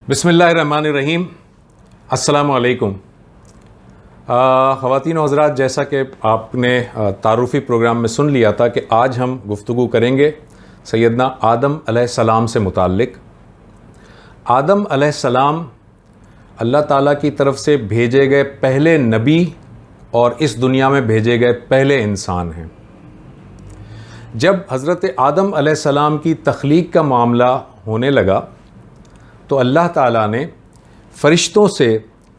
بسم اللہ الرحمن الرحیم۔ السلام علیکم خواتین و حضرات، جیسا کہ آپ نے تعارفی پروگرام میں سن لیا تھا کہ آج ہم گفتگو کریں گے سیدنا آدم علیہ السلام سے متعلق۔ آدم علیہ السلام اللہ تعالیٰ کی طرف سے بھیجے گئے پہلے نبی اور اس دنیا میں بھیجے گئے پہلے انسان ہیں۔ جب حضرت آدم علیہ السلام کی تخلیق کا معاملہ ہونے لگا تو اللہ تعالیٰ نے فرشتوں سے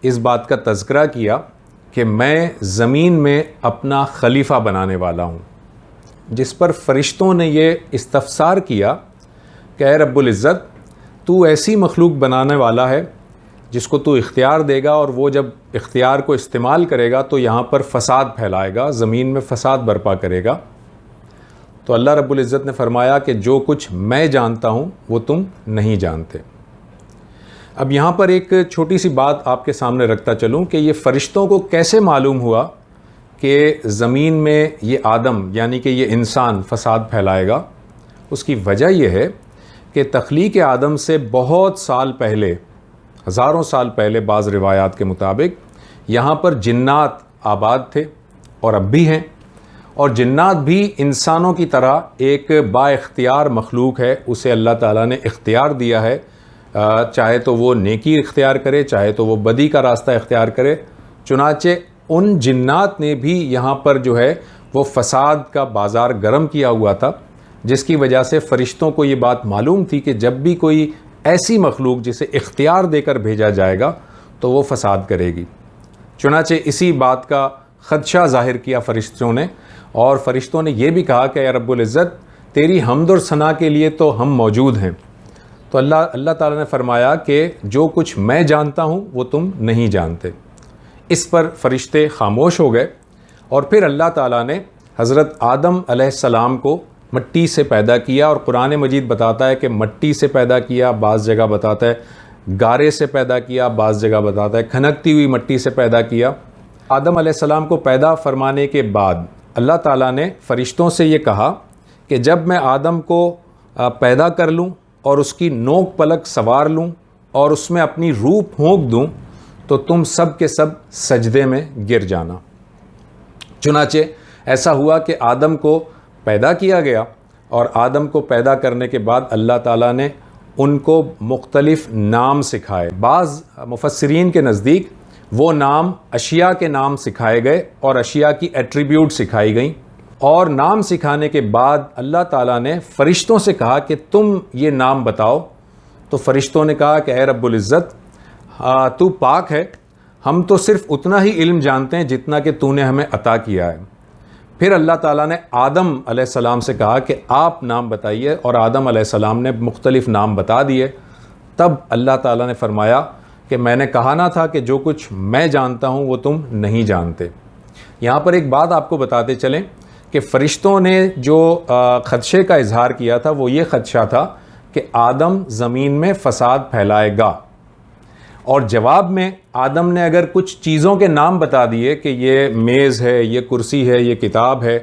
اس بات کا تذکرہ کیا کہ میں زمین میں اپنا خلیفہ بنانے والا ہوں، جس پر فرشتوں نے یہ استفسار کیا کہ اے رب العزت، تو ایسی مخلوق بنانے والا ہے جس کو تو اختیار دے گا، اور وہ جب اختیار کو استعمال کرے گا تو یہاں پر فساد پھیلائے گا، زمین میں فساد برپا کرے گا۔ تو اللہ رب العزت نے فرمایا کہ جو کچھ میں جانتا ہوں وہ تم نہیں جانتے۔ اب یہاں پر ایک چھوٹی سی بات آپ کے سامنے رکھتا چلوں کہ یہ فرشتوں کو کیسے معلوم ہوا کہ زمین میں یہ آدم یعنی کہ یہ انسان فساد پھیلائے گا؟ اس کی وجہ یہ ہے کہ تخلیق آدم سے بہت سال پہلے، ہزاروں سال پہلے بعض روایات کے مطابق یہاں پر جنات آباد تھے اور اب بھی ہیں، اور جنات بھی انسانوں کی طرح ایک با اختیار مخلوق ہے، اسے اللہ تعالیٰ نے اختیار دیا ہے، چاہے تو وہ نیکی اختیار کرے، چاہے تو وہ بدی کا راستہ اختیار کرے۔ چنانچہ ان جنات نے بھی یہاں پر جو ہے وہ فساد کا بازار گرم کیا ہوا تھا، جس کی وجہ سے فرشتوں کو یہ بات معلوم تھی کہ جب بھی کوئی ایسی مخلوق جسے اختیار دے کر بھیجا جائے گا تو وہ فساد کرے گی۔ چنانچہ اسی بات کا خدشہ ظاہر کیا فرشتوں نے، اور فرشتوں نے یہ بھی کہا کہ اے رب العزت، تیری حمد و ثنا کے لیے تو ہم موجود ہیں۔ تو اللہ تعالیٰ نے فرمایا کہ جو کچھ میں جانتا ہوں وہ تم نہیں جانتے۔ اس پر فرشتے خاموش ہو گئے، اور پھر اللہ تعالیٰ نے حضرت آدم علیہ السلام کو مٹی سے پیدا کیا، اور قرآن مجید بتاتا ہے کہ مٹی سے پیدا کیا، بعض جگہ بتاتا ہے گارے سے پیدا کیا، بعض جگہ بتاتا ہے کھنکتی ہوئی مٹی سے پیدا کیا۔ آدم علیہ السلام کو پیدا فرمانے کے بعد اللہ تعالیٰ نے فرشتوں سے یہ کہا کہ جب میں آدم کو پیدا کر لوں اور اس کی نوک پلک سوار لوں اور اس میں اپنی روح پھونک دوں تو تم سب کے سب سجدے میں گر جانا۔ چنانچہ ایسا ہوا کہ آدم کو پیدا کیا گیا، اور آدم کو پیدا کرنے کے بعد اللہ تعالیٰ نے ان کو مختلف نام سکھائے۔ بعض مفسرین کے نزدیک وہ نام اشیاء کے نام سکھائے گئے اور اشیاء کی ایٹریبیوٹ سکھائی گئیں، اور نام سکھانے کے بعد اللہ تعالیٰ نے فرشتوں سے کہا کہ تم یہ نام بتاؤ۔ تو فرشتوں نے کہا کہ اے رب العزت، تو پاک ہے، ہم تو صرف اتنا ہی علم جانتے ہیں جتنا کہ تو نے ہمیں عطا کیا ہے۔ پھر اللہ تعالیٰ نے آدم علیہ السلام سے کہا کہ آپ نام بتائیے، اور آدم علیہ السلام نے مختلف نام بتا دیے۔ تب اللہ تعالیٰ نے فرمایا کہ میں نے کہا نہ تھا کہ جو کچھ میں جانتا ہوں وہ تم نہیں جانتے۔ یہاں پر ایک بات آپ کو بتاتے چلیں کہ فرشتوں نے جو خدشے کا اظہار کیا تھا وہ یہ خدشہ تھا کہ آدم زمین میں فساد پھیلائے گا، اور جواب میں آدم نے اگر کچھ چیزوں کے نام بتا دیے کہ یہ میز ہے، یہ کرسی ہے، یہ کتاب ہے،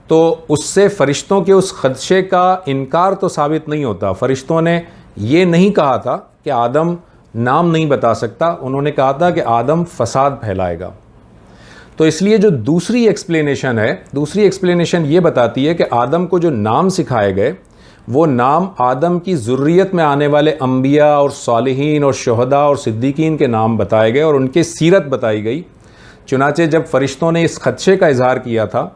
تو اس سے فرشتوں کے اس خدشے کا انکار تو ثابت نہیں ہوتا۔ فرشتوں نے یہ نہیں کہا تھا کہ آدم نام نہیں بتا سکتا، انہوں نے کہا تھا کہ آدم فساد پھیلائے گا۔ تو اس لیے جو دوسری ایکسپلینیشن یہ بتاتی ہے کہ آدم کو جو نام سکھائے گئے وہ نام آدم کی ذریت میں آنے والے انبیاء اور صالحین اور شہداء اور صدیقین کے نام بتائے گئے اور ان کی سیرت بتائی گئی۔ چنانچہ جب فرشتوں نے اس خدشے کا اظہار کیا تھا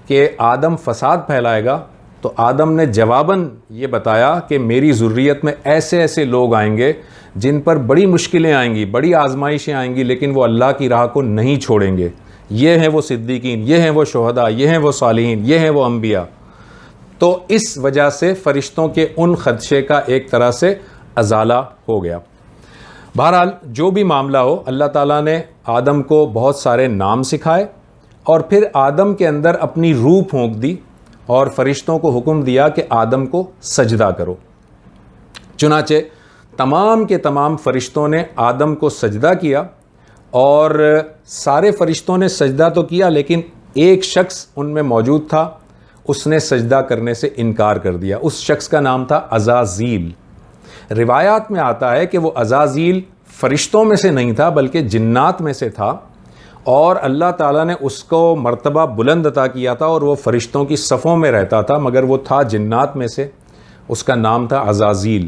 کہ آدم فساد پھیلائے گا، تو آدم نے جواباً یہ بتایا کہ میری ذریت میں ایسے ایسے لوگ آئیں گے جن پر بڑی مشکلیں آئیں گی، بڑی آزمائشیں آئیں گی، لیکن وہ اللہ کی راہ کو نہیں چھوڑیں گے۔ یہ ہیں وہ صدیقین، یہ ہیں وہ شہداء، یہ ہیں وہ صالحین، یہ ہیں وہ انبیاء۔ تو اس وجہ سے فرشتوں کے ان خدشے کا ایک طرح سے ازالہ ہو گیا۔ بہرحال جو بھی معاملہ ہو، اللہ تعالیٰ نے آدم کو بہت سارے نام سکھائے، اور پھر آدم کے اندر اپنی روح پھونک دی اور فرشتوں کو حکم دیا کہ آدم کو سجدہ کرو۔ چنانچہ تمام کے تمام فرشتوں نے آدم کو سجدہ کیا، اور سارے فرشتوں نے سجدہ تو کیا، لیکن ایک شخص ان میں موجود تھا، اس نے سجدہ کرنے سے انکار کر دیا۔ اس شخص کا نام تھا عزازیل۔ روایات میں آتا ہے کہ وہ عزازیل فرشتوں میں سے نہیں تھا بلکہ جنات میں سے تھا، اور اللہ تعالیٰ نے اس کو مرتبہ بلند عطا کیا تھا اور وہ فرشتوں کی صفوں میں رہتا تھا، مگر وہ تھا جنات میں سے، اس کا نام تھا عزازیل۔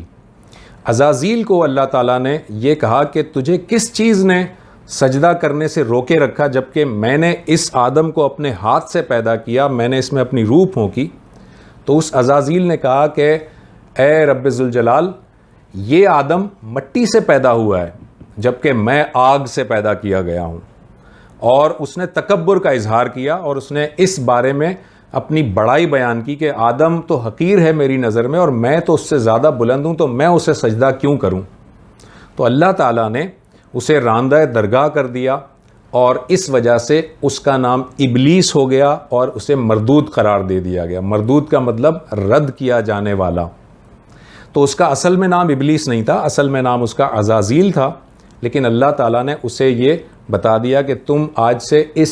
عزازیل کو اللہ تعالیٰ نے یہ کہا کہ تجھے کس چیز نے سجدہ کرنے سے روکے رکھا، جبکہ میں نے اس آدم کو اپنے ہاتھ سے پیدا کیا، میں نے اس میں اپنی روح پھونکی۔ تو اس عزازیل نے کہا کہ اے رب ذوالجلال، یہ آدم مٹی سے پیدا ہوا ہے جبکہ میں آگ سے پیدا کیا گیا ہوں، اور اس نے تکبر کا اظہار کیا اور اس نے اس بارے میں اپنی بڑائی بیان کی کہ آدم تو حقیر ہے میری نظر میں اور میں تو اس سے زیادہ بلند ہوں، تو میں اسے سجدہ کیوں کروں؟ تو اللہ تعالیٰ نے اسے راندہ درگاہ کر دیا اور اس وجہ سے اس کا نام ابلیس ہو گیا اور اسے مردود قرار دے دیا گیا۔ مردود کا مطلب رد کیا جانے والا۔ تو اس کا اصل میں نام ابلیس نہیں تھا، اصل میں نام اس کا عزازیل تھا، لیکن اللہ تعالیٰ نے اسے یہ بتا دیا کہ تم آج سے اس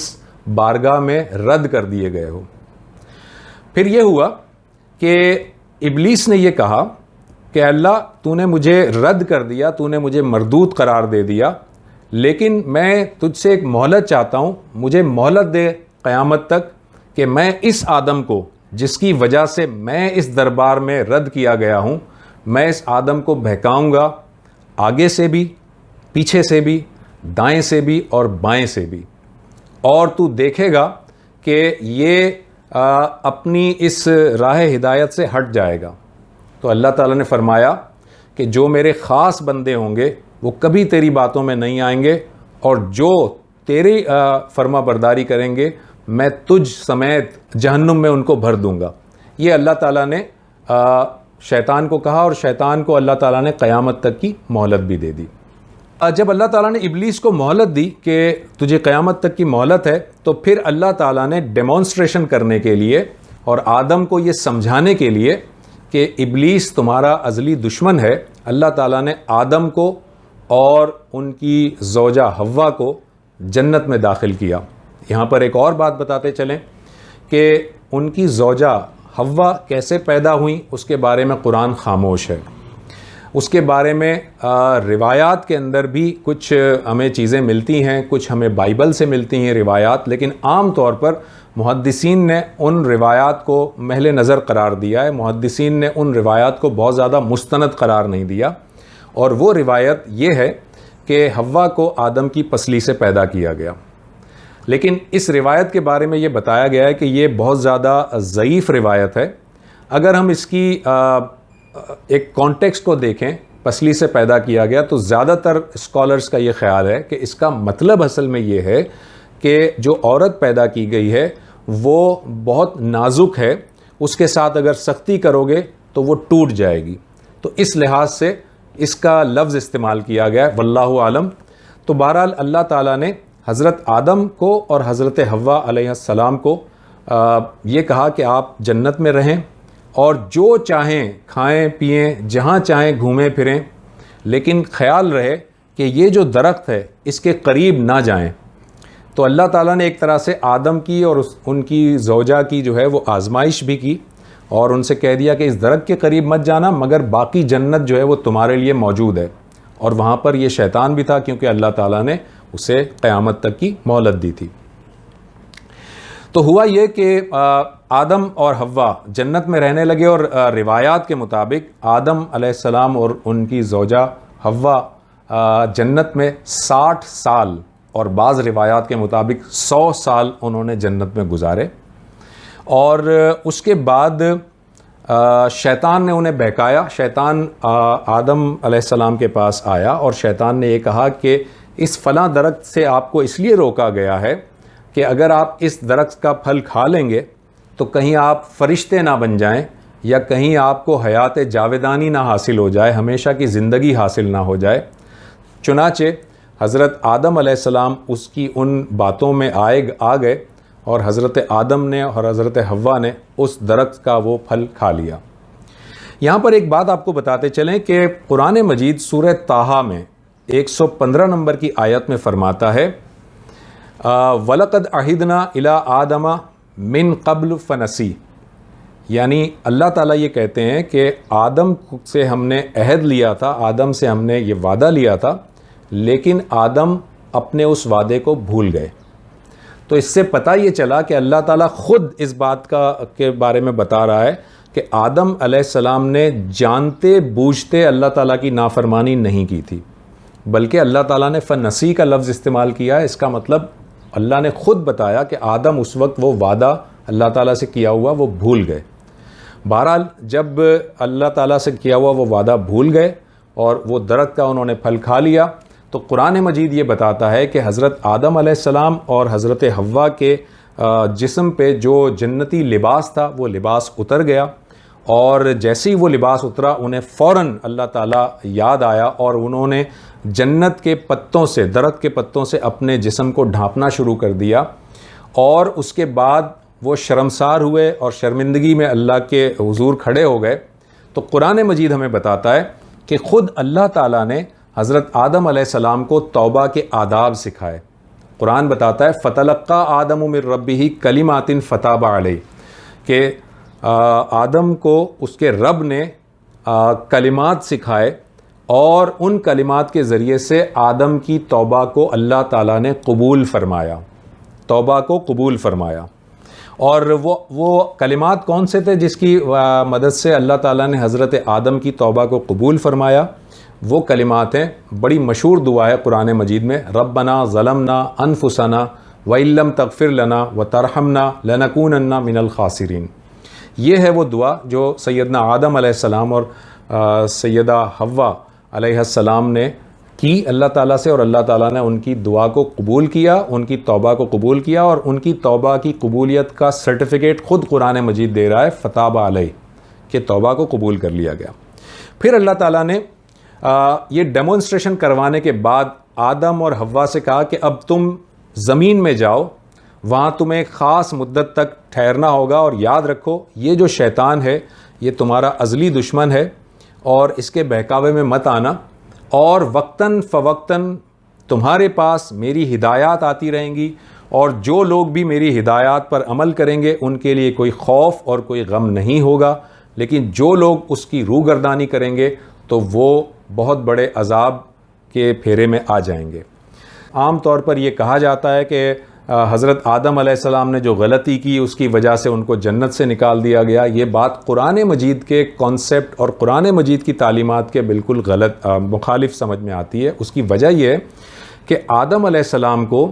بارگاہ میں رد کر دیے گئے ہو۔ پھر یہ ہوا کہ ابلیس نے یہ کہا کہ اللہ تو نے مجھے رد کر دیا، تو نے مجھے مردود قرار دے دیا، لیکن میں تجھ سے ایک مہلت چاہتا ہوں، مجھے مہلت دے قیامت تک کہ میں اس آدم کو جس کی وجہ سے میں اس دربار میں رد کیا گیا ہوں، میں اس آدم کو بہکاؤں گا، آگے سے بھی، پیچھے سے بھی، دائیں سے بھی اور بائیں سے بھی، اور تو دیکھے گا کہ یہ اپنی اس راہ ہدایت سے ہٹ جائے گا۔ تو اللہ تعالیٰ نے فرمایا کہ جو میرے خاص بندے ہوں گے وہ کبھی تیری باتوں میں نہیں آئیں گے، اور جو تیری فرما برداری کریں گے میں تجھ سمیت جہنم میں ان کو بھر دوں گا۔ یہ اللہ تعالیٰ نے شیطان کو کہا، اور شیطان کو اللہ تعالیٰ نے قیامت تک کی مہلت بھی دے دی۔ جب اللہ تعالیٰ نے ابلیس کو مہلت دی کہ تجھے قیامت تک کی مہلت ہے، تو پھر اللہ تعالیٰ نے ڈیمانسٹریشن کرنے کے لیے اور آدم کو یہ سمجھانے کے لیے کہ ابلیس تمہارا ازلی دشمن ہے، اللہ تعالیٰ نے آدم کو اور ان کی زوجہ حوا کو جنت میں داخل کیا۔ یہاں پر ایک اور بات بتاتے چلیں کہ ان کی زوجہ حوا کیسے پیدا ہوئیں، اس کے بارے میں قرآن خاموش ہے۔ اس کے بارے میں روایات کے اندر بھی کچھ ہمیں چیزیں ملتی ہیں، کچھ ہمیں بائبل سے ملتی ہیں روایات، لیکن عام طور پر محدثین نے ان روایات کو محل نظر قرار دیا ہے، محدثین نے ان روایات کو بہت زیادہ مستند قرار نہیں دیا، اور وہ روایت یہ ہے کہ حوا کو آدم کی پسلی سے پیدا کیا گیا۔ لیکن اس روایت کے بارے میں یہ بتایا گیا ہے کہ یہ بہت زیادہ ضعیف روایت ہے۔ اگر ہم اس کی ایک کانٹیکسٹ کو دیکھیں، پسلی سے پیدا کیا گیا، تو زیادہ تر اسکالرز کا یہ خیال ہے کہ اس کا مطلب اصل میں یہ ہے کہ جو عورت پیدا کی گئی ہے وہ بہت نازک ہے، اس کے ساتھ اگر سختی کرو گے تو وہ ٹوٹ جائے گی، تو اس لحاظ سے اس کا لفظ استعمال کیا گیا ہے، واللہ عالم۔ تو بہرحال اللہ تعالیٰ نے حضرت آدم کو اور حضرت حوا علیہ السلام کو یہ کہا کہ آپ جنت میں رہیں اور جو چاہیں کھائیں پئیں، جہاں چاہیں گھومیں پھریں، لیکن خیال رہے کہ یہ جو درخت ہے اس کے قریب نہ جائیں۔ تو اللہ تعالیٰ نے ایک طرح سے آدم کی اور ان کی زوجہ کی جو ہے وہ آزمائش بھی کی، اور ان سے کہہ دیا کہ اس درخت کے قریب مت جانا، مگر باقی جنت جو ہے وہ تمہارے لیے موجود ہے۔ اور وہاں پر یہ شیطان بھی تھا، کیونکہ اللہ تعالیٰ نے اسے قیامت تک کی مہلت دی تھی۔ تو ہوا یہ کہ آدم اور حوا جنت میں رہنے لگے، اور روایات کے مطابق آدم علیہ السلام اور ان کی زوجہ حوا جنت میں 60 سال اور بعض روایات کے مطابق 100 سال انہوں نے جنت میں گزارے، اور اس کے بعد شیطان نے انہیں بہکایا۔ شیطان آدم علیہ السلام کے پاس آیا اور شیطان نے یہ کہا کہ اس فلاں درخت سے آپ کو اس لیے روکا گیا ہے کہ اگر آپ اس درخت کا پھل کھا لیں گے تو کہیں آپ فرشتے نہ بن جائیں، یا کہیں آپ کو حیات جاویدانی نہ حاصل ہو جائے، ہمیشہ کی زندگی حاصل نہ ہو جائے۔ چنانچہ حضرت آدم علیہ السلام اس کی ان باتوں میں آ گئے، اور حضرت آدم نے اور حضرت حوا نے اس درخت کا وہ پھل کھا لیا۔ یہاں پر ایک بات آپ کو بتاتے چلیں کہ قرآن مجید سورہ طٰہٰ میں 115 نمبر کی آیت میں فرماتا ہے وَلَقَدْ عَهِدْنَا إِلَىٰ آدَمَ مِن قَبْلُ فَنَسِیَ، یعنی اللہ تعالیٰ یہ کہتے ہیں کہ آدم سے ہم نے عہد لیا تھا، آدم سے ہم نے یہ وعدہ لیا تھا، لیکن آدم اپنے اس وعدے کو بھول گئے۔ تو اس سے پتہ یہ چلا کہ اللہ تعالیٰ خود اس بات کے بارے میں بتا رہا ہے کہ آدم علیہ السلام نے جانتے بوجھتے اللہ تعالیٰ کی نافرمانی نہیں کی تھی، بلکہ اللہ تعالیٰ نے فنسی کا لفظ استعمال کیا ہے۔ اس کا مطلب اللہ نے خود بتایا کہ آدم اس وقت وہ وعدہ اللہ تعالیٰ سے کیا ہوا وہ بھول گئے۔ بہرحال جب اللہ تعالیٰ سے کیا ہوا وہ وعدہ بھول گئے اور وہ درخت کا انہوں نے پھل کھا لیا، تو قرآن مجید یہ بتاتا ہے کہ حضرت آدم علیہ السلام اور حضرت حوا کے جسم پہ جو جنتی لباس تھا وہ لباس اتر گیا، اور جیسے ہی وہ لباس اترا انہیں فوراً اللہ تعالیٰ یاد آیا اور انہوں نے جنت کے پتوں سے، درخت کے پتوں سے اپنے جسم کو ڈھانپنا شروع کر دیا، اور اس کے بعد وہ شرمسار ہوئے اور شرمندگی میں اللہ کے حضور کھڑے ہو گئے۔ تو قرآن مجید ہمیں بتاتا ہے کہ خود اللہ تعالیٰ نے حضرت آدم علیہ السلام کو توبہ کے آداب سکھائے۔ قرآن بتاتا ہے فَتَلَقَّىٰ آدَمُ مِن رَبِّهِ كَلِمَاتٍ فَتَابَ عَلَيْهِ، کہ آدم کو اس کے رب نے کلمات سکھائے، اور ان کلمات کے ذریعے سے آدم کی توبہ کو اللہ تعالیٰ نے قبول فرمایا، توبہ کو قبول فرمایا۔ اور وہ کلمات کون سے تھے جس کی مدد سے اللہ تعالیٰ نے حضرت آدم کی توبہ کو قبول فرمایا؟ وہ کلمات ہیں، بڑی مشہور دعا ہے قرآن مجید میں، ربنا ظلمنا انفسنا وَإِن لَّمْ تَغْفِرْ لَنَا وَتَرْحَمْنَا لَنَكُونَنَّ مِنَ الْخَاسِرِينَ۔ یہ ہے وہ دعا جو سیدنا آدم علیہ السلام اور سیدہ حوا علیہ السلام نے کی اللہ تعالیٰ سے، اور اللہ تعالیٰ نے ان کی دعا کو قبول کیا، ان کی توبہ کو قبول کیا، اور ان کی توبہ کی قبولیت کا سرٹیفکیٹ خود قرآن مجید دے رہا ہے فتاب علیہ، کہ توبہ کو قبول کر لیا گیا۔ پھر اللہ تعالیٰ نے یہ ڈیمونسٹریشن کروانے کے بعد آدم اور حوا سے کہا کہ اب تم زمین میں جاؤ، وہاں تمہیں ایک خاص مدت تک ٹھہرنا ہوگا، اور یاد رکھو یہ جو شیطان ہے یہ تمہارا ازلی دشمن ہے، اور اس کے بہکاوے میں مت آنا، اور وقتاً فوقتاً تمہارے پاس میری ہدایات آتی رہیں گی، اور جو لوگ بھی میری ہدایات پر عمل کریں گے ان کے لیے کوئی خوف اور کوئی غم نہیں ہوگا، لیکن جو لوگ اس کی روگردانی کریں گے تو وہ بہت بڑے عذاب کے پھیرے میں آ جائیں گے۔ عام طور پر یہ کہا جاتا ہے کہ حضرت آدم علیہ السلام نے جو غلطی کی اس کی وجہ سے ان کو جنت سے نکال دیا گیا۔ یہ بات قرآن مجید کے کانسیپٹ اور قرآن مجید کی تعلیمات کے بالکل غلط مخالف سمجھ میں آتی ہے۔ اس کی وجہ یہ ہے کہ آدم علیہ السلام کو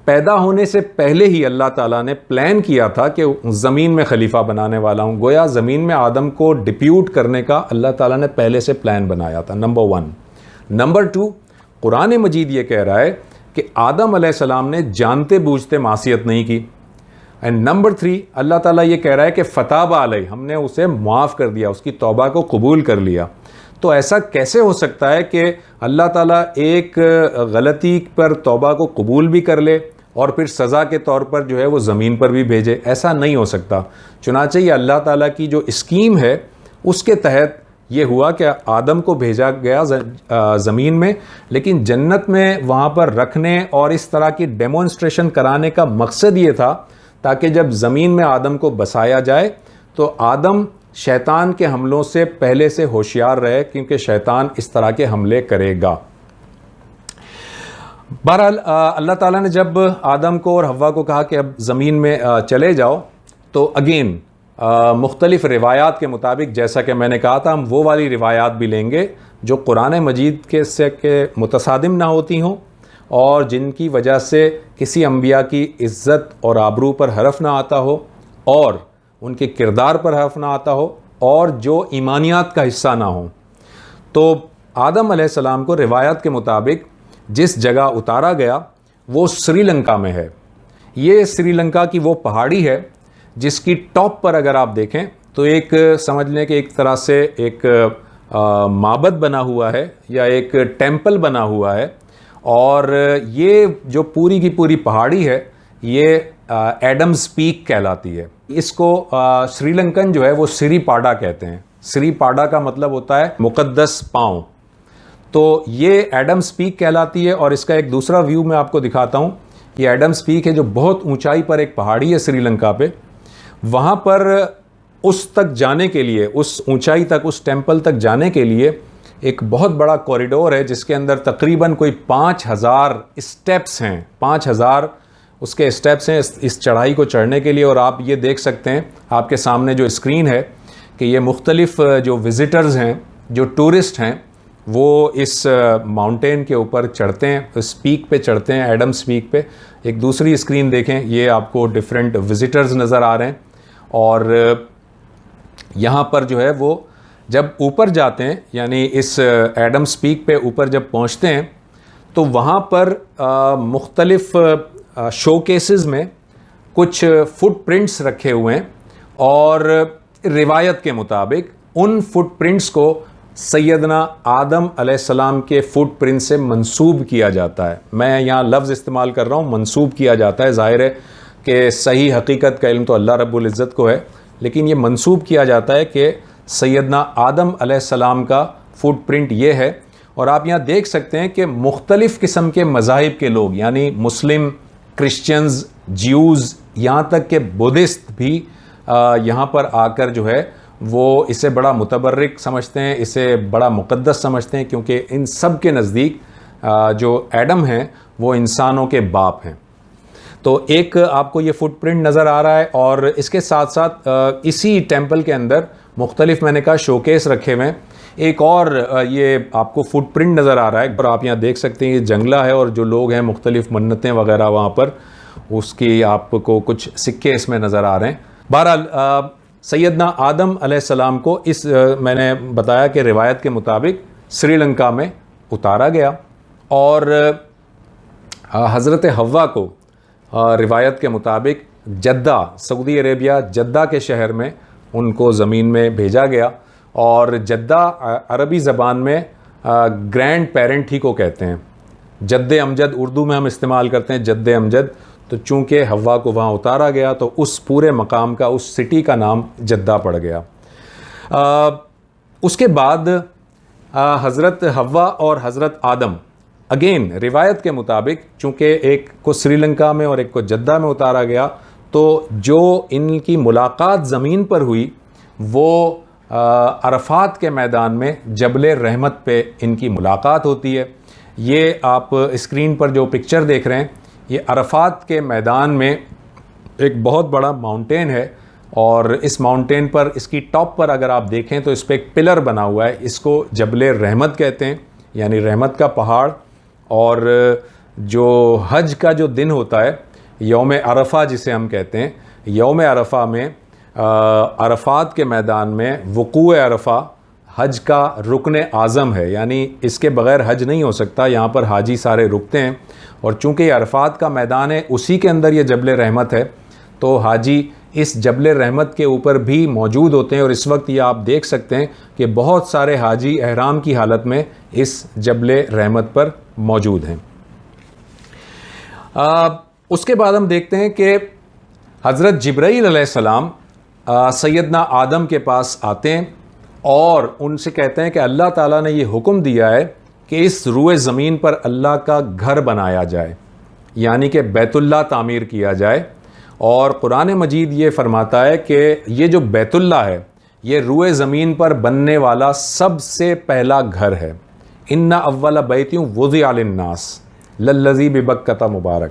پیدا ہونے سے پہلے ہی اللہ تعالیٰ نے پلان کیا تھا کہ زمین میں خلیفہ بنانے والا ہوں، گویا زمین میں آدم کو ڈپیوٹ کرنے کا اللہ تعالیٰ نے پہلے سے پلان بنایا تھا، نمبر 1۔ نمبر 2، قرآن مجید یہ کہہ رہا ہے کہ آدم علیہ السلام نے جانتے بوجھتے معصیت نہیں کی، اینڈ نمبر 3، اللہ تعالیٰ یہ کہہ رہا ہے کہ فتاب علیہ، ہم نے اسے معاف کر دیا، اس کی توبہ کو قبول کر لیا۔ تو ایسا کیسے ہو سکتا ہے کہ اللہ تعالیٰ ایک غلطی پر توبہ کو قبول بھی کر لے اور پھر سزا کے طور پر جو ہے وہ زمین پر بھی بھیجے؟ ایسا نہیں ہو سکتا۔ چنانچہ یہ اللہ تعالیٰ کی جو اسکیم ہے اس کے تحت یہ ہوا کہ آدم کو بھیجا گیا زمین میں، لیکن جنت میں وہاں پر رکھنے اور اس طرح کی ڈیمونسٹریشن کرانے کا مقصد یہ تھا تاکہ جب زمین میں آدم کو بسایا جائے تو آدم شیطان کے حملوں سے پہلے سے ہوشیار رہے، کیونکہ شیطان اس طرح کے حملے کرے گا۔ بہرحال اللہ تعالیٰ نے جب آدم کو اور حوا کو کہا کہ اب زمین میں چلے جاؤ، تو اگین مختلف روایات کے مطابق، جیسا کہ میں نے کہا تھا، ہم وہ والی روایات بھی لیں گے جو قرآن مجید کے سے متصادم نہ ہوتی ہوں اور جن کی وجہ سے کسی انبیاء کی عزت اور آبرو پر حرف نہ آتا ہو اور ان کے کردار پر حرف نہ آتا ہو اور جو ایمانیات کا حصہ نہ ہوں۔ تو آدم علیہ السلام کو روایات کے مطابق جس جگہ اتارا گیا وہ سری لنکا میں ہے۔ یہ سری لنکا کی وہ پہاڑی ہے جس کی ٹاپ پر اگر آپ دیکھیں تو ایک سمجھ لیں کہ ایک طرح سے ایک معبد بنا ہوا ہے یا ایک ٹیمپل بنا ہوا ہے، اور یہ جو پوری کی پوری پہاڑی ہے یہ ایڈمز پیک کہلاتی ہے۔ اس کو سری لنکن جو ہے وہ سری پاڈا کہتے ہیں۔ سری پاڈا کا مطلب ہوتا ہے مقدس پاؤں۔ تو یہ ایڈمز پیک کہلاتی ہے، اور اس کا ایک دوسرا ویو میں آپ کو دکھاتا ہوں۔ یہ ایڈمز پیک ہے جو بہت اونچائی پر ایک پہاڑی ہے سری لنکا پہ۔ وہاں پر اس تک جانے کے لیے، اس اونچائی تک، اس ٹیمپل تک جانے کے لیے ایک بہت بڑا کوریڈور ہے جس کے اندر تقریباً کوئی 5000 اسٹیپس ہیں، 5000 اس کے اسٹیپس ہیں اس چڑھائی کو چڑھنے کے لیے. اور آپ یہ دیکھ سکتے ہیں آپ کے سامنے جو اسکرین ہے کہ یہ مختلف جو وزٹرز ہیں، جو ٹورسٹ ہیں، وہ اس ماؤنٹین کے اوپر چڑھتے ہیں، اس پیک پہ چڑھتے ہیں، ایڈمس پیک پہ. ایک دوسری اسکرین دیکھیں، یہ آپ کو ڈیفرنٹ وزٹرز نظر آ رہے ہیں. اور یہاں پر جو ہے وہ جب اوپر جاتے ہیں، یعنی اس ایڈمس پیک پہ اوپر جب پہنچتے ہیں تو وہاں پر مختلف شو کیسز میں کچھ فٹ پرنٹس رکھے ہوئے ہیں، اور روایت کے مطابق ان فٹ پرنٹس کو سیدنا آدم علیہ السلام کے فٹ پرنٹ سے منسوب کیا جاتا ہے. میں یہاں لفظ استعمال کر رہا ہوں منسوب کیا جاتا ہے، ظاہر ہے کہ صحیح حقیقت کا علم تو اللہ رب العزت کو ہے، لیکن یہ منسوب کیا جاتا ہے کہ سیدنا آدم علیہ السلام کا فٹ پرنٹ یہ ہے. اور آپ یہاں دیکھ سکتے ہیں کہ مختلف قسم کے مذاہب کے لوگ، یعنی مسلم، کرسچنز، جیوز، یہاں تک کہ بدھسٹ بھی یہاں پر آ کر جو ہے وہ اسے بڑا متبرک سمجھتے ہیں، اسے بڑا مقدس سمجھتے ہیں، کیونکہ ان سب کے نزدیک جو ایڈم ہیں وہ انسانوں کے باپ ہیں. تو ایک آپ کو یہ فٹ پرنٹ نظر آ رہا ہے، اور اس کے ساتھ ساتھ اسی ٹیمپل کے اندر مختلف میں نے کہا شوکیس رکھے ہوئے ہیں. ایک اور یہ آپ کو فٹ پرنٹ نظر آ رہا ہے، اور آپ یہاں دیکھ سکتے ہیں یہ جنگلہ ہے، اور جو لوگ ہیں مختلف منتیں وغیرہ وہاں پر، اس کی آپ کو کچھ سکے اس میں نظر آ رہے ہیں. بہرحال سیدنا آدم علیہ السلام کو اس میں نے بتایا کہ روایت کے مطابق سری لنکا میں اتارا گیا، اور حضرت حوا کو روایت کے مطابق جدہ، سعودی عربیہ جدہ کے شہر میں ان کو زمین میں بھیجا گیا. اور جدہ عربی زبان میں گرینڈ پیرنٹ ہی کو کہتے ہیں. جد امجد اردو میں ہم استعمال کرتے ہیں جد امجد، تو چونکہ حوا کو وہاں اتارا گیا تو اس پورے مقام کا، اس سٹی کا نام جدہ پڑ گیا. اس کے بعد حضرت حوا اور حضرت آدم اگین روایت کے مطابق، چونکہ ایک کو سری لنکا میں اور ایک کو جدہ میں اتارا گیا، تو جو ان کی ملاقات زمین پر ہوئی وہ عرفات کے میدان میں جبل رحمت پہ ان کی ملاقات ہوتی ہے. یہ آپ اسکرین پر جو پکچر دیکھ رہے ہیں، یہ عرفات کے میدان میں ایک بہت بڑا ماؤنٹین ہے، اور اس ماؤنٹین پر، اس کی ٹاپ پر اگر آپ دیکھیں تو اس پہ ایک پلر بنا ہوا ہے، اس کو جبل رحمت کہتے ہیں، یعنی رحمت کا پہاڑ. اور جو حج کا جو دن ہوتا ہے، یوم عرفہ جسے ہم کہتے ہیں، یوم عرفہ میں عرفات کے میدان میں وقوع عرفہ حج کا رکن اعظم ہے، یعنی اس کے بغیر حج نہیں ہو سکتا. یہاں پر حاجی سارے رکتے ہیں، اور چونکہ یہ عرفات کا میدان ہے، اسی کے اندر یہ جبل رحمت ہے، تو حاجی اس جبل رحمت کے اوپر بھی موجود ہوتے ہیں. اور اس وقت یہ آپ دیکھ سکتے ہیں کہ بہت سارے حاجی احرام کی حالت میں اس جبل رحمت پر موجود ہیں. اس کے بعد ہم دیکھتے ہیں کہ حضرت جبرائیل علیہ السلام سیدنا آدم کے پاس آتے ہیں، اور ان سے کہتے ہیں کہ اللہ تعالیٰ نے یہ حکم دیا ہے کہ اس روئے زمین پر اللہ کا گھر بنایا جائے، یعنی کہ بیت اللہ تعمیر کیا جائے. اور قرآن مجید یہ فرماتا ہے کہ یہ جو بیت اللہ ہے یہ روئے زمین پر بننے والا سب سے پہلا گھر ہے. ان اول بیت وضع للناس للذی ببکۃ مبارک.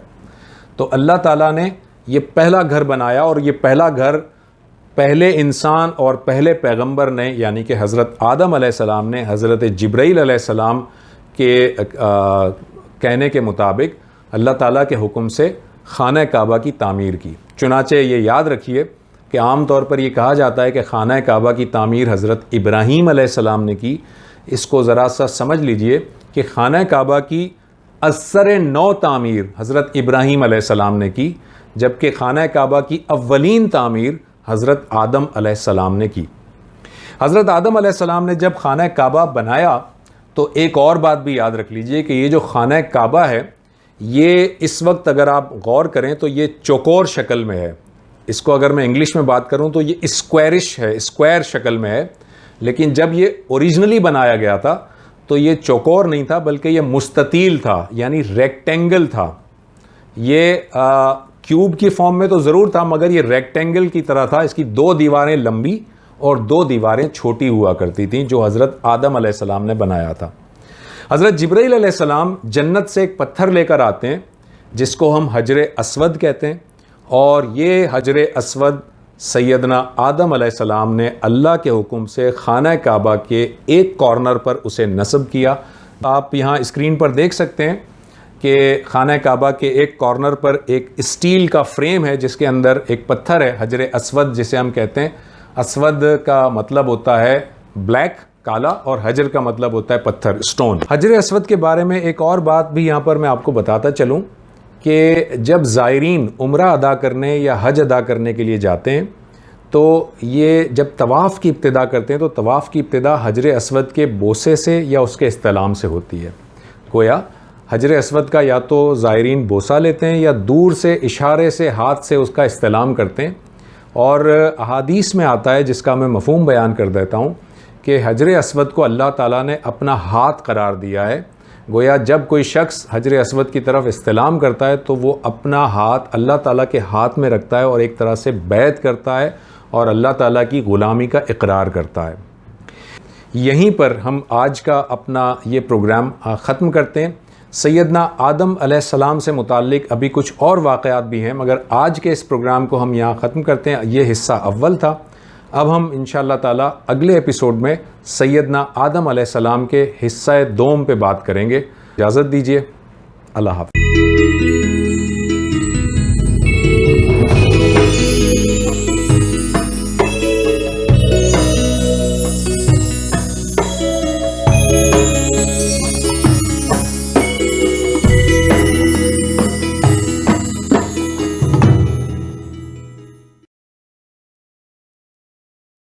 تو اللہ تعالیٰ نے یہ پہلا گھر بنایا، اور یہ پہلا گھر پہلے انسان اور پہلے پیغمبر نے، یعنی کہ حضرت آدم علیہ السلام نے حضرت جبرائیل علیہ السلام کے کہنے کے مطابق اللہ تعالیٰ کے حکم سے خانہ کعبہ کی تعمیر کی. چنانچہ یہ یاد رکھیے کہ عام طور پر یہ کہا جاتا ہے کہ خانہ کعبہ کی تعمیر حضرت ابراہیم علیہ السلام نے کی. اس کو ذرا سا سمجھ لیجئے کہ خانہ کعبہ کی اثر نو تعمیر حضرت ابراہیم علیہ السلام نے کی، جبکہ خانہ کعبہ کی اولین تعمیر حضرت آدم علیہ السلام نے کی. حضرت آدم علیہ السلام نے جب خانہ کعبہ بنایا تو ایک اور بات بھی یاد رکھ لیجئے کہ یہ جو خانہ کعبہ ہے یہ اس وقت اگر آپ غور کریں تو یہ چوکور شکل میں ہے. اس کو اگر میں انگلش میں بات کروں تو یہ اسکوائرش ہے، اسکوائر شکل میں ہے. لیکن جب یہ اوریجنلی بنایا گیا تھا تو یہ چوکور نہیں تھا بلکہ یہ مستطیل تھا، یعنی ریکٹینگل تھا. یہ کیوب کی فارم میں تو ضرور تھا مگر یہ ریکٹینگل کی طرح تھا. اس کی 2 دیواریں لمبی اور 2 دیواریں چھوٹی ہوا کرتی تھیں جو حضرت آدم علیہ السلام نے بنایا تھا. حضرت جبرائیل علیہ السلام جنت سے ایک پتھر لے کر آتے ہیں جس کو ہم حجر اسود کہتے ہیں, اور یہ حجر اسود سیدنا آدم علیہ السلام نے اللہ کے حکم سے خانہ کعبہ کے ایک کارنر پر اسے نصب کیا. آپ یہاں اسکرین پر دیکھ سکتے ہیں کہ خانہ کعبہ کے ایک کارنر پر ایک اسٹیل کا فریم ہے جس کے اندر ایک پتھر ہے, حجر اسود جسے ہم کہتے ہیں. اسود کا مطلب ہوتا ہے بلیک, کالا, اور حجر کا مطلب ہوتا ہے پتھر, اسٹون. حجر اسود کے بارے میں ایک اور بات بھی یہاں پر میں آپ کو بتاتا چلوں کہ جب زائرین عمرہ ادا کرنے یا حج ادا کرنے کے لیے جاتے ہیں تو یہ جب طواف کی ابتدا کرتے ہیں تو طواف کی ابتدا حجر اسود کے بوسے سے یا اس کے استلام سے ہوتی ہے. گویا حجر اسود کا یا تو زائرین بوسہ لیتے ہیں یا دور سے اشارے سے ہاتھ سے اس کا استلام کرتے ہیں. اور احادیث میں آتا ہے, جس کا میں مفہوم بیان کر دیتا ہوں, کہ حجر اسود کو اللہ تعالیٰ نے اپنا ہاتھ قرار دیا ہے. گویا جب کوئی شخص حجر اسود کی طرف استلام کرتا ہے تو وہ اپنا ہاتھ اللہ تعالیٰ کے ہاتھ میں رکھتا ہے اور ایک طرح سے بیعت کرتا ہے اور اللہ تعالیٰ کی غلامی کا اقرار کرتا ہے. یہیں پر ہم آج کا اپنا یہ پروگرام ختم کرتے ہیں. سیدنا آدم علیہ السلام سے متعلق ابھی کچھ اور واقعات بھی ہیں مگر آج کے اس پروگرام کو ہم یہاں ختم کرتے ہیں. یہ حصہ اول تھا. اب ہم انشاءاللہ تعالیٰ اگلے ایپیسوڈ میں سیدنا آدم علیہ السلام کے حصہ دوم پہ بات کریں گے. اجازت دیجیے. اللہ حافظ.